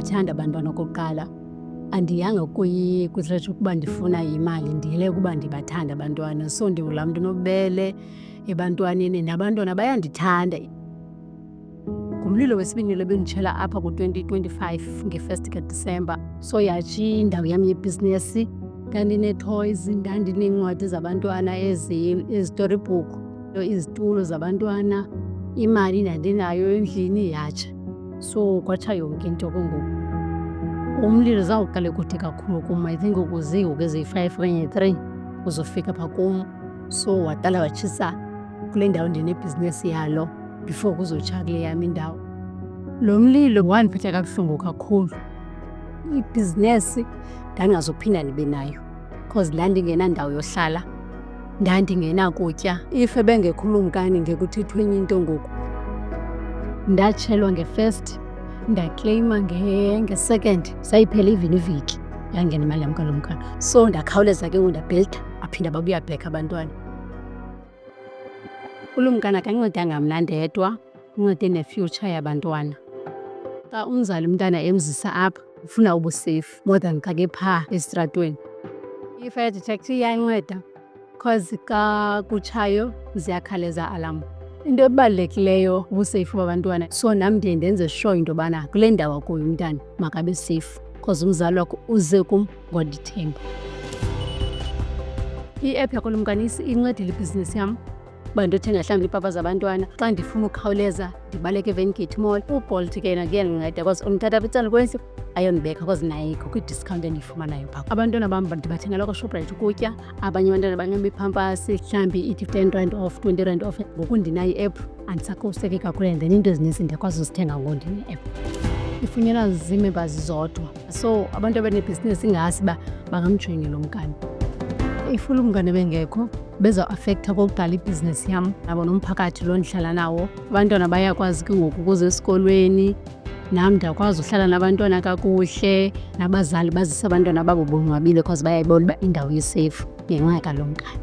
ndiyabathanda abantwana okokuqala. Andiyanga kwisithethe ukuba ndifuna imali, ndiyele ukuba ndibathanda abantwana. So ndingulaa mntu unobubele ebantwaneni, nabantwana bayandithanda. Ngumlilo wesibini lo benditshela apha ku-2025 nge-1 kaDisemba. So yatshiya indawo yam yebhizinesi. Ndandinee-toys, ndandineencwadi zabantwana, ezi-storybook, izitulo zabantwana, imali ndandinayo endlini yatsha. So kwatsha yonke into ke ngoku. Umlilo zawuqale kude kakhulu kum, I think ukuzihoku eziyi-5 okanye 3 uzofika phaa kum. So waqala watshisa kule ndawo ndinebhizinesi yalo before kuzotsha kule yam indawo. Lo mlilo wandiphetha kabuhlungu kakhulu. Ibhizinesi ndandingazuphinda ndibe nayo because ndandingenandawo yohlala, ndandingenakutya. If ebengekho uLumkani ngekuthethweni into ngoku. Ndatshelwa nge-1st, ndakleyima nge-2nd, sayiphela even iveki yangena imali yam kaLumkani. So ndakhawuleza ke ngoku ndabhelta, baphinda babuya back abantwana. uLumkani akancedanga mna ndedwa, uncede ne-future yabantwana. Xa umzali umntana emzisa apha ufuna ubuseyifu more than xa ke phaa esitratweni. I-fire detector iyanceda because xa kutshayo ziyakhaleza alarm. Into ebalulekileyo ubuseyifu babantwana. So nam ndiye ndenze sure into yobana kule ndawo akuyo umntana makabe seyifu because umzali wakho uze kum ngodithemba. I-app yakuLumkani incedile ibhizinesi yam uba ndiyothenga mhlawumbi iipapa zabantwana. Xa ndifuna ukukhawuleza ndibaleke eVenkgate Mall. uBolt ke yena kuyandinceda because undithatha apha ecaleni kwendlu ayondibeka because naye kukho i-discount endiyifumanayo phaa. Abantwana bam ndibathengela kwaShoprite ukutya, abanye abantwana banxiba iipampasi, mhlawumbi ithi 10 rand off, 20 rand off. Ngoku ndinayo i-app andisakhuseleki kakhulu and then into ezininzi ndiyakwazi uzithenga ngoku ndine-app. Ifunyanwa zii-members zodwa, so abantu abanebhizinesi ingasi uba bangamjongela uLumkani. If uLumkani ebengekho bezawuafektha okokuqala ibhizinesi yam nabo nomphakathi lo ndihlala nawo. Abantwana bayakwazi ke ngoku ukuza esikolweni, nam ndiyakwazi uhlala nabantwana kakuhle, nabazali bazise abantwana babo bonwabile because bayayibona uba indawo iseyifu ngenxa kaLumkani.